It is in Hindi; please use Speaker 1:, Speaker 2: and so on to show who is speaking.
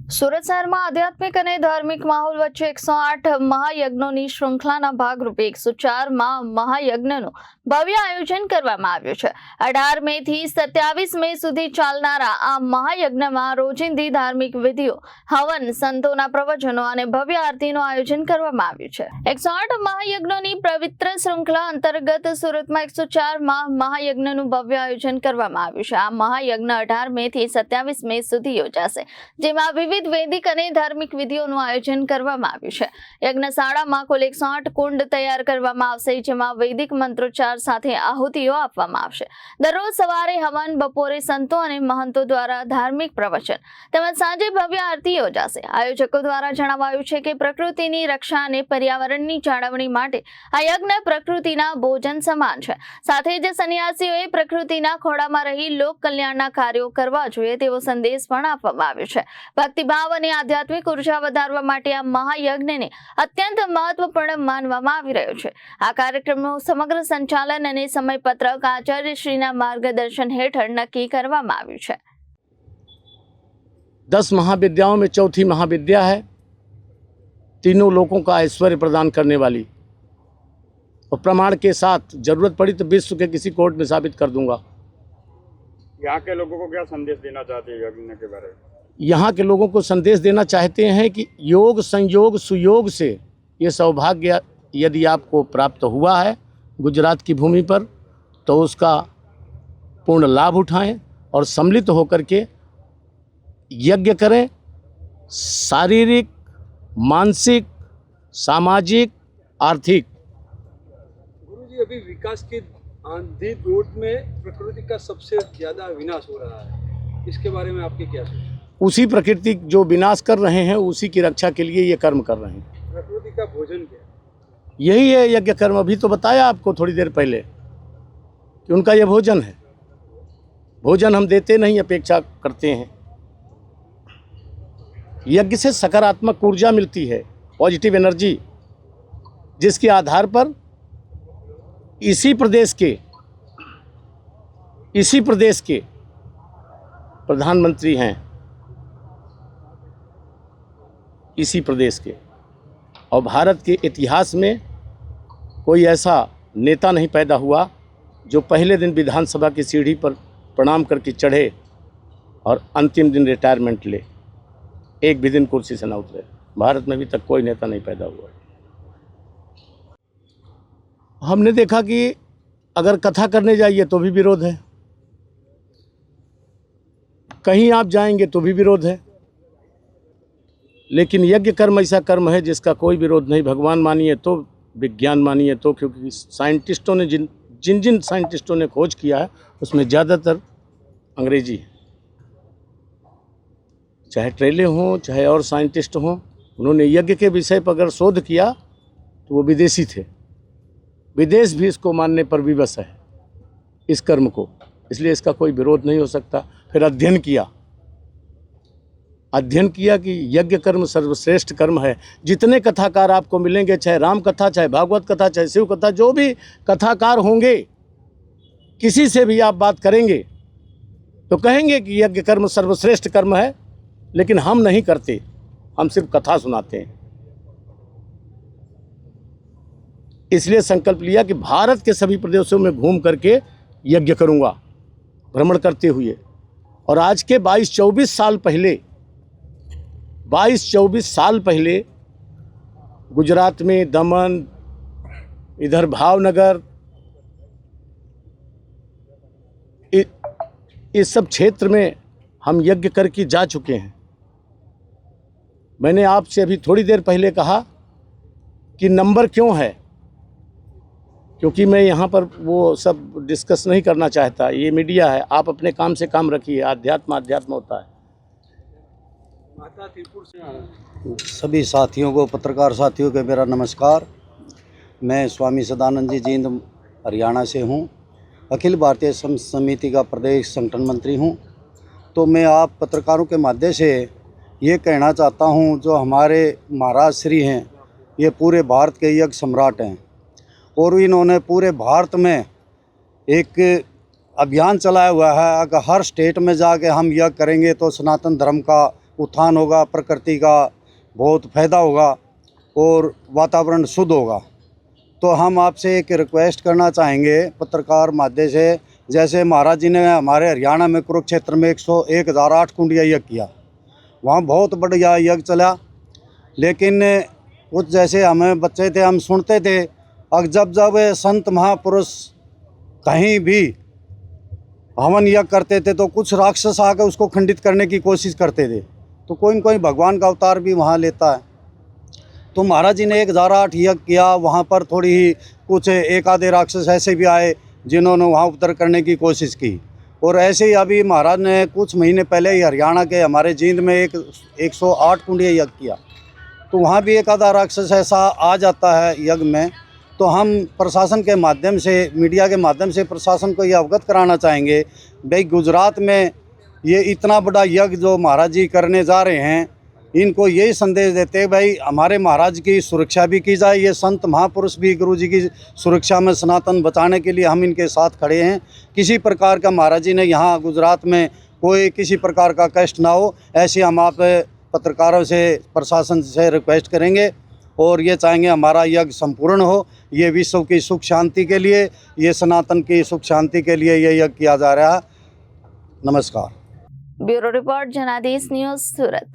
Speaker 1: સુરત શહેરમાં આધ્યાત્મિક અને ધાર્મિક માહોલ વચ્ચે 108 મહાયજ્ઞોની શ્રૃંખલાના ભાગરૂપે 104 મહાયજ્ઞનું ભવ્ય આયોજન કરવામાં આવ્યું છે। 18 મે થી 27 મે સુધી ચાલનારા આ મહાયજ્ઞમાં રોજિંદી ધાર્મિક વિધિઓ, હવન, સંતોના પ્રવચનો અને ભવ્ય આરતીનું આયોજન કરવામાં આવ્યું છે। 108 મહાયજ્ઞોની પવિત્ર શ્રૃંખલા અંતર્ગત સુરતમાં 104 મહાયજ્ઞનું ભવ્ય આયોજન કરવામાં આવ્યું છે। આ મહાયજ્ઞ 18 મે થી 27 મે સુધી યોજાશે, જેમાં વિવિધ વૈદિક અને ધાર્મિક વિધિઓનું આયોજન કરવામાં આવ્યું છે। યજ્ઞશાળામાં કુલ 108 કુંડ તૈયાર કરવામાં આવશે, જેમાં વૈદિક મંત્રોચ્ચાર સાથે આહુતિઓ આપવામાં આવશે। દરરોજ સવારે હવન, બપોરે સંતો અને મહંતો દ્વારા ધાર્મિક પ્રવચન તેમજ સાંજે ભવ્ય આરતી યોજાશે। આયોજકો દ્વારા જણાવાયું છે કે પ્રકૃતિની રક્ષા અને પર્યાવરણની જાળવણી માટે આ યજ્ઞ પ્રકૃતિના ભોજન સમાન છે। સાથે જ સન્યાસીઓએ પ્રકૃતિના ખોળામાં રહી લોક કલ્યાણના કાર્યો કરવા જોઈએ તેવો સંદેશ પણ આપવામાં આવ્યો છે। ભક્તિભાવ અને આધ્યાત્મિક ઉર્જા વધારવા માટે આ મહાયજ્ઞને અત્યંત મહત્વપૂર્ણ માનવામાં આવી રહ્યો છે। આ કાર્યક્રમનું સમગ્ર સંચાલન અને સમયપત્રક આચાર્યશ્રીના માર્ગદર્शन हेठળ નક્કી કરવામાં આવ્યું છે।
Speaker 2: 10 महाविद्याओं में चौथी महाविद्या है, तीनों लोगों का ऐश्वर्य प्रदान करने वाली, और प्रमाण के साथ जरूरत पड़ी तो विश्व के किसी कोर्ट में साबित कर दूंगा।
Speaker 3: यहाँ के लोगों को क्या संदेश देना चाहते हैं यज्ञ के बारे में?
Speaker 2: यहाँ के लोगों को संदेश देना चाहते हैं कि योग, संयोग, सुयोग से ये सौभाग्य यदि आपको प्राप्त हुआ है गुजरात की भूमि पर, तो उसका पूर्ण लाभ उठाएं और सम्मिलित होकर के यज्ञ करें। शारीरिक, मानसिक, सामाजिक, आर्थिक।
Speaker 4: गुरुजी, अभी विकास की आंधी दौड़ में प्रकृति का सबसे ज्यादा विनाश हो रहा है, इसके बारे में आपकी क्या सोच है?
Speaker 2: उसी प्रकृति जो विनाश कर रहे हैं उसी की रक्षा के लिए ये कर्म कर रहे हैं।
Speaker 4: प्रकृति का भोजन क्या है?
Speaker 2: यही है यज्ञ कर्म। अभी तो बताया आपको थोड़ी देर पहले कि उनका ये भोजन है। भोजन हम देते नहीं, अपेक्षा करते हैं। यज्ञ से सकारात्मक ऊर्जा मिलती है, पॉजिटिव एनर्जी, जिसके आधार पर इसी प्रदेश के प्रधानमंत्री हैं, इसी प्रदेश के। और भारत के इतिहास में कोई ऐसा नेता नहीं पैदा हुआ जो पहले दिन विधानसभा की सीढ़ी पर प्रणाम करके चढ़े और अंतिम दिन रिटायरमेंट ले, एक भी दिन कुर्सी से ना उतरे। भारत में अभी तक कोई नेता नहीं पैदा हुआ। हमने देखा कि अगर कथा करने जाइए तो भी विरोध है, कहीं आप जाएंगे तो भी विरोध है, लेकिन यज्ञ कर्म ऐसा कर्म है जिसका कोई विरोध नहीं। भगवान मानिए तो, विज्ञान मानिए तो, क्योंकि साइंटिस्टों ने जिन साइंटिस्टों ने खोज किया है उसमें ज़्यादातर अंग्रेजी है। चाहे ट्रेले हों, चाहे और साइंटिस्ट हों, उन्होंने यज्ञ के विषय पर अगर शोध किया तो वो विदेशी थे। विदेश भी इसको मानने पर विवश है, इस कर्म को, इसलिए इसका कोई विरोध नहीं हो सकता। फिर अध्ययन किया कि यज्ञ कर्म सर्वश्रेष्ठ कर्म है। जितने कथाकार आपको मिलेंगे, चाहे राम कथा, चाहे भागवत कथा, चाहे शिव कथा, जो भी कथाकार होंगे, किसी से भी आप बात करेंगे तो कहेंगे कि यज्ञ कर्म सर्वश्रेष्ठ कर्म है, लेकिन हम नहीं करते, हम सिर्फ कथा सुनाते हैं। इसलिए संकल्प लिया कि भारत के सभी प्रदेशों में घूम करके यज्ञ करूंगा, भ्रमण करते हुए। और आज के 22-24 साल पहले गुजरात में दमन, इधर भावनगर, इस सब क्षेत्र में हम यज्ञ करके जा चुके हैं। मैंने आपसे अभी थोड़ी देर पहले कहा कि नंबर क्यों है, क्योंकि मैं यहाँ पर वो सब डिस्कस नहीं करना चाहता। ये मीडिया है, आप अपने काम से काम रखिए। अध्यात्म होता है।
Speaker 4: माता त्रिपुर से
Speaker 5: सभी साथियों को, पत्रकार साथियों को मेरा नमस्कार। मैं स्वामी सदानंद जी जींद हरियाणा से हूँ, अखिल भारतीय समिति का प्रदेश संगठन मंत्री हूँ। तो मैं आप पत्रकारों के माध्यम से ये कहना चाहता हूँ, जो हमारे महाराज श्री हैं, ये पूरे भारत के यज्ञ सम्राट हैं, और इन्होंने पूरे भारत में एक अभियान चलाया हुआ है। अगर हर स्टेट में जाके हम यज्ञ करेंगे तो सनातन धर्म का उत्थान होगा, प्रकृति का बहुत फायदा होगा और वातावरण शुद्ध होगा। तो हम आपसे एक रिक्वेस्ट करना चाहेंगे पत्रकार माध्यम से, जैसे महाराज जी ने हमारे हरियाणा में कुरुक्षेत्र में 1008 कुंडिया यज्ञ किया, वहाँ बहुत बढ़िया यज्ञ चला। लेकिन कुछ जैसे हमें बच्चे थे, हम सुनते थे, अब जब संत महापुरुष कहीं भी हवन यज्ञ करते थे तो कुछ राक्षस आकर उसको खंडित करने की कोशिश करते थे। तो कोई न कोई भगवान का अवतार भी वहाँ लेता है। तो महाराज जी ने 1008 यज्ञ किया, वहाँ पर थोड़ी ही कुछ एक आधे राक्षस ऐसे भी आए जिन्होंने वहाँ उपद्रव करने की कोशिश की। और ऐसे ही अभी महाराज ने कुछ महीने पहले ही हरियाणा के हमारे जींद में 108 कुंडिया यज्ञ किया, तो वहाँ भी एक आधा राक्षस ऐसा आ जाता है यज्ञ में। तो हम प्रशासन के माध्यम से, मीडिया के माध्यम से प्रशासन को ये अवगत कराना चाहेंगे, भाई गुजरात में ये इतना बड़ा यज्ञ जो महाराज जी करने जा रहे हैं, इनको यही संदेश देते हैं भाई हमारे महाराज की सुरक्षा भी की जाए। ये संत महापुरुष भी गुरु जी की सुरक्षा में सनातन बचाने के लिए हम इनके साथ खड़े हैं। किसी प्रकार का महाराज जी ने यहाँ गुजरात में कोई किसी प्रकार का कष्ट ना हो, ऐसे हम आप पत्रकारों से, प्रशासन से रिक्वेस्ट करेंगे और ये चाहेंगे हमारा यज्ञ संपूर्ण हो। ये विश्व की सुख शांति के लिए, ये सनातन की सुख शांति के लिए ये यज्ञ किया जा रहा है। नमस्कार।
Speaker 1: ब्यूरो रिपोर्ट, जनादेश न्यूज़, सूरत।